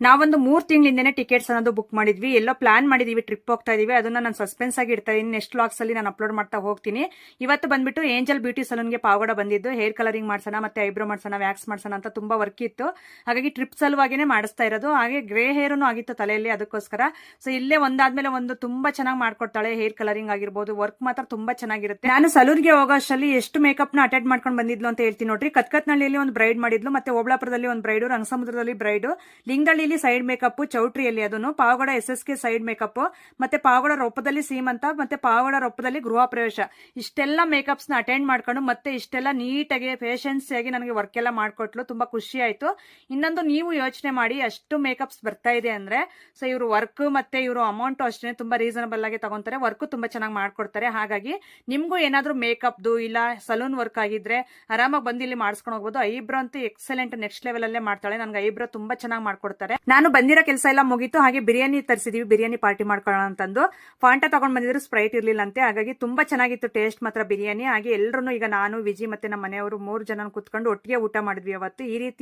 ನಾವೊಂದು 3 ತಿಂಗಳಿಂದನೇ ಟಿಕೆಟ್ಸ್ ಅನ್ನೋದು ಬುಕ್ ಮಾಡಿದ್ವಿ. ಎಲ್ಲೋ ಪ್ಲಾನ್ ಮಾಡಿದೀವಿ, ಟ್ರಿಪ್ ಹೋಗ್ತಾ ಇದೀವಿ. ಅದನ್ನ ನಾನು ಸಸ್ಪೆನ್ಸ್ ಆಗಿ ಇಡ್ತಾ ಇದೀನಿ. ನೆಕ್ಸ್ಟ್ ವ್ಲಾಗ್ಸ್ ಅಲ್ಲಿ ನಾನು ಅಪ್ಲೋಡ್ ಮಾಡ್ತಾ ಹೋಗ್ತೀನಿ. ಇವತ್ತು ಬಂದ್ಬಿಟ್ಟು ಏಂಜಲ್ ಬ್ಯೂಟಿ ಸಲೂನ್ಗೆ ಪಾವಗಡ ಬಂದಿದ್ದು. ಹೇರ್ ಕಲರಿಂಗ್ ಮಾಡ್ಸೋಣ, ಮತ್ತೆ ಐಬ್ರೋ ಮಾಡ್ಸೋಣ, ವ್ಯಾಕ್ಸ್ ಮಾಡ್ಸೋಣ ಅಂತ ತುಂಬಾ ವರ್ಕ್ ಇತ್ತು. ಹಾಗಾಗಿ ಟ್ರಿಪ್ ಸಲುವಾಗಿನೇ ಮಾಡಿಸ್ತಾ ಇರೋದು. ಹಾಗೆ ಗ್ರೇ ಹೇರ್ನು ಆಗಿತ್ತು ತಲೆಯಲ್ಲಿ, ಅದಕ್ಕೋಸ್ಕರ. ಸೊ ಇಲ್ಲೇ ಒಂದಾದ್ಮೇಲೆ ಒಂದು ತುಂಬಾ ಚೆನ್ನಾಗಿ ಮಾಡ್ಕೊಡ್ತಾಳೆ. ಹೇರ್ ಕಲರಿಂಗ್ ಆಗಿರ್ಬೋದು, ವರ್ಕ್ ಮಾತ್ರ ತುಂಬಾ ಚೆನ್ನಾಗಿರುತ್ತೆ. ನಾನು ಸಲೂನ್ಗೆ ಹೋಗೋ ಅಷ್ಟರಲ್ಲಿ ಎಷ್ಟು ಮೇಕಪ್ ನ ಅಟೆಂಡ್ ಮಾಡ್ಕೊಂಡು ಬಂದಿದ್ಲು ಅಂತ ಹೇಳ್ತೀನಿ ನೋಡ್ರಿ. ಕತ್ಕತ್ನಹಳ್ಳಿಯಲ್ಲಿ ಒಂದು ಬ್ರೈಡ್ ಮಾಡಿದ್ಲು, ಮತ್ತೆ ಓಬಳಾಪುರದಲ್ಲಿ ಒಂದು ಬ್ರೈಡ್, ರಂಗಸಮುದ್ರದಲ್ಲಿ ಬ್ರೈಡ್, ಲಿಂಗದಳ್ಳಿಲಿ ಸೈಡ್ ಮೇಕಪ್, ಚೌಟ್ರಿಯಲ್ಲಿ ಅದನ್ನು, ಪಾವಗಡ SSK ಸೈಡ್ ಮೇಕಪ್, ಮತ್ತೆ ಪಾವಗಡ ರೊಪ್ಪದಲ್ಲಿ ಸೀಮಂತ, ಮತ್ತೆ ಪಾವಗಡ ರೊಪ್ಪದಲ್ಲಿ ಗೃಹ ಪ್ರವೇಶ. ಇಷ್ಟೆಲ್ಲ ಮೇಕಪ್ಸ್ ನ ಅಟೆಂಡ್ ಮಾಡ್ಕೊಂಡು ಮತ್ತೆ ಇಷ್ಟೆಲ್ಲ ನೀಟಾಗಿ ಪೇಷನ್ಸಿ ಆಗಿ ನನಗೆ ವರ್ಕ್ ಎಲ್ಲ ಮಾಡ್ಕೊಟ್ಲು. ತುಂಬಾ ಖುಷಿ ಆಯ್ತು. ಇನ್ನೊಂದು, ನೀವು ಯೋಚನೆ ಮಾಡಿ, ಅಷ್ಟು ಮೇಕಪ್ಸ್ ಬರ್ತಾ ಇದೆ ಅಂದ್ರೆ, ಸೊ ಇವರು ವರ್ಕ್ ಮತ್ತೆ ಇವರು ಅಮೌಂಟ್ ಅಷ್ಟೇ ತುಂಬಾ ರೀಸನಬಲ್ ಆಗಿ ತಗೊಂತಾರೆ. ವರ್ಕ್ ತುಂಬಾ ಚೆನ್ನಾಗಿ ಮಾಡ್ಕೊಡ್ತಾರೆ. ಹಾಗಾಗಿ ನಿಮ್ಗೂ ಏನಾದ್ರೂ ಮೇಕಪ್ದು ಇಲ್ಲ ಸಲೂನ್ ವರ್ಕ್ ಆಗಿದ್ರೆ ಆರಾಮಾಗಿ ಬಂದು ಇಲ್ಲಿ ಮಾಡಿಸ್ಕೊಂಡು ಹೋಗ್ಬೋದು. ಐಬ್ರೋ ಅಂತೂ ಎಕ್ಸಲೆಂಟ್, ನೆಕ್ಸ್ಟ್ ಲೆವೆಲ್ ಅಲ್ಲೇ ಮಾಡ್ತಾಳೆ. ನನ್ಗೆ ಐಬ್ರೋ ತುಂಬಾ ಚೆನ್ನಾಗಿ ಮಾಡ್ಕೊಡ್ತಾರೆ. ನಾನು ಬಂದಿರೋ ಕೆಲಸ ಎಲ್ಲ ಮುಗೀತು. ಹಾಗೆ ಬಿರಿಯಾನಿ ತರಿಸಿದೀವಿ, ಬಿರಿಯಾನಿ ಪಾರ್ಟಿ ಮಾಡ್ಕೊಳ್ಳೋಣ ಅಂತಂದು. ಫಾಂಟಾ ತಗೊಂಡ್ ಬಂದಿದ್ರು, ಸ್ಪ್ರೈಟ್ ಇರ್ಲಿಲ್ಲ ಅಂತೆ. ಹಾಗಾಗಿ ತುಂಬಾ ಚೆನ್ನಾಗಿತ್ತು ಟೇಸ್ಟ್ ಮಾತ್ರ ಬಿರಿಯಾನಿ. ಹಾಗೆ ಎಲ್ಲರೂ, ಈಗ ನಾನು, ವಿಜಿ ಮತ್ತೆ ನಮ್ಮ ಮನೆಯವರು 3 ಜನ ಕೂತ್ಕೊಂಡು ಒಟ್ಟಿಗೆ ಊಟ ಮಾಡಿದ್ವಿ ಅವತ್ತು. ಈ ರೀತಿ